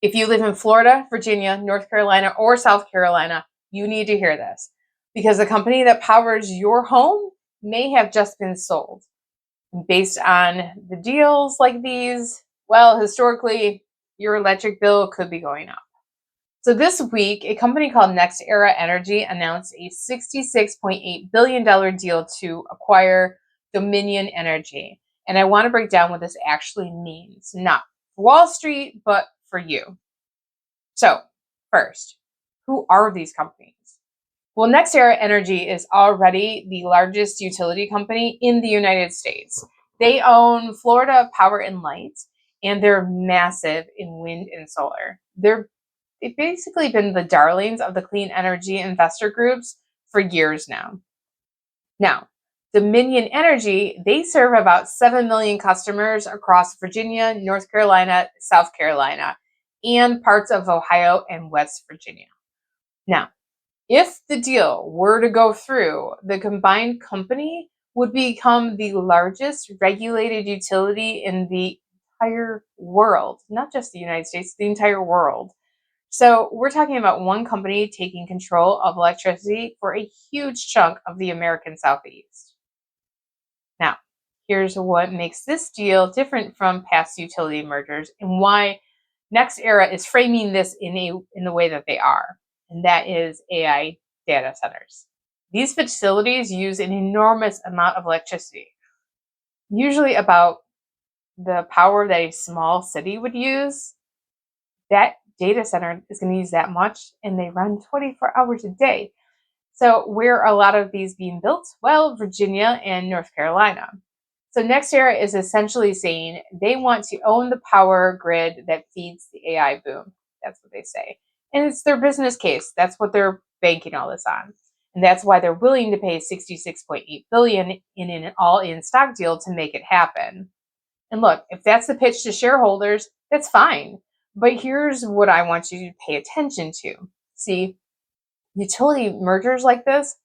If you live in Florida, Virginia, North Carolina, or South Carolina, you need to hear this because the company that powers your home may have just been sold. Based on the deals like these, well, historically, your electric bill could be going up. So this week, a company called NextEra Energy announced a $66.8 billion deal to acquire Dominion Energy. And I want to break down what this actually means, not for Wall Street, but for you. So first, who are these companies? Well, NextEra Energy is already the largest utility company in the United States. They own Florida Power and Light, and they're massive in wind and solar. They've basically been the darlings of the clean energy investor groups for years now. Now, Dominion Energy, they serve about 7 million customers across Virginia, North Carolina, South Carolina, and parts of Ohio and West Virginia. Now, if the deal were to go through, the combined company would become the largest regulated utility in the entire world, not just the United States, the entire world. So we're talking about one company taking control of electricity for a huge chunk of the American Southeast. Now, here's what makes this deal different from past utility mergers and why NextEra is framing this in the way that they are, and that is AI data centers. These facilities use an enormous amount of electricity, usually about the power that a small city would use. That data center is going to use that much, and they run 24 hours a day. So where are a lot of these being built? Well, Virginia and North Carolina. So NextEra is essentially saying they want to own the power grid that feeds the AI boom. That's what they say. And it's their business case. That's what they're banking all this on. And that's why they're willing to pay $66.8 billion in an all-in stock deal to make it happen. And look, if that's the pitch to shareholders, that's fine. But here's what I want you to pay attention to. See, utility mergers like this,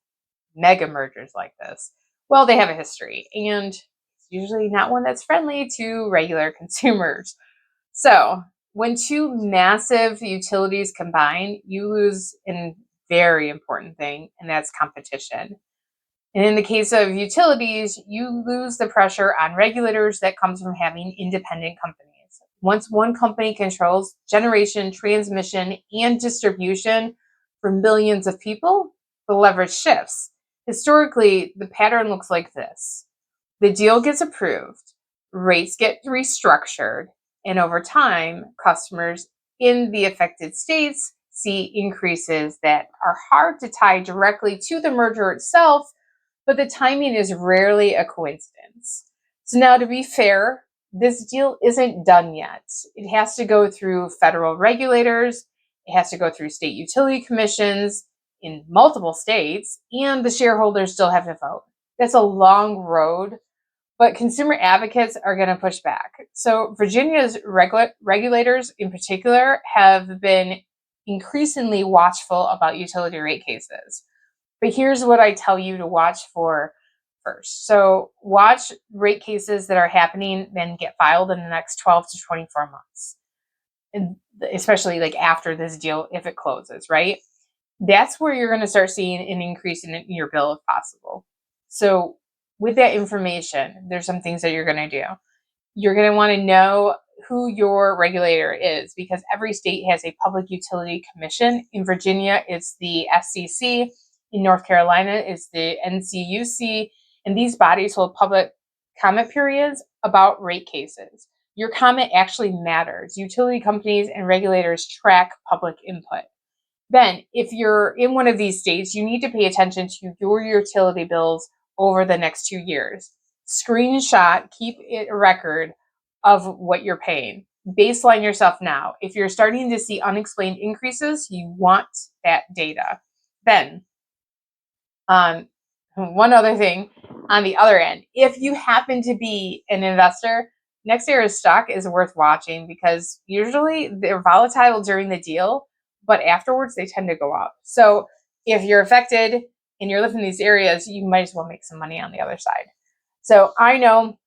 mega mergers like this, well, they have a history, and it's usually not one that's friendly to regular consumers. So when two massive utilities combine, you lose a very important thing, and that's competition. And in the case of utilities, you lose the pressure on regulators that comes from having independent companies. Once one company controls generation, transmission, and distribution for millions of people, the leverage shifts. Historically, the pattern looks like this. The deal gets approved, rates get restructured, and over time, customers in the affected states see increases that are hard to tie directly to the merger itself, but the timing is rarely a coincidence. So now, to be fair, this deal isn't done yet. It has to go through federal regulators, it has to go through state utility commissions in multiple states, and the shareholders still have to vote. That's a long road, but consumer advocates are going to push back. So Virginia's regulators in particular have been increasingly watchful about utility rate cases. But here's what I tell you to watch for first. So watch rate cases that are happening and get filed in the next 12 to 24 months. And especially like after this deal, if it closes, right? That's where you're going to start seeing an increase in your bill if possible. So with that information, there's some things that you're going to do. You're going to want to know who your regulator is because every state has a public utility commission. In Virginia, it's the SCC. In North Carolina, it's the NCUC. And these bodies hold public comment periods about rate cases. Your comment actually matters. Utility companies and regulators track public input. Then, if you're in one of these states, you need to pay attention to your utility bills over the next 2 years. Screenshot, keep it a record of what you're paying. Baseline yourself now. If you're starting to see unexplained increases, you want that data. Then, one other thing on the other end, if you happen to be an investor, NextEra's stock is worth watching because usually they're volatile during the deal, but afterwards they tend to go up. So if you're affected and you're living in these areas, you might as well make some money on the other side. So I know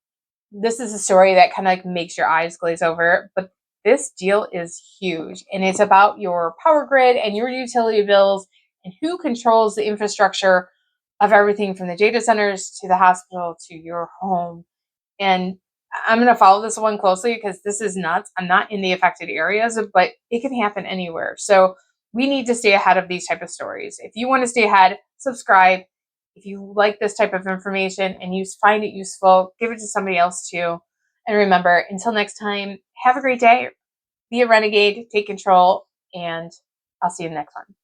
this is a story that kind of like makes your eyes glaze over, but this deal is huge, and it's about your power grid and your utility bills and who controls the infrastructure of everything from the data centers to the hospital to your home. And I'm going to follow this one closely because this is nuts. I'm not in the affected areas, but it can happen anywhere. So we need to stay ahead of these type of stories. If you want to stay ahead, subscribe. If you like this type of information and you find it useful, give it to somebody else too. And remember, until next time, have a great day. Be a renegade, take control, and I'll see you in the next one.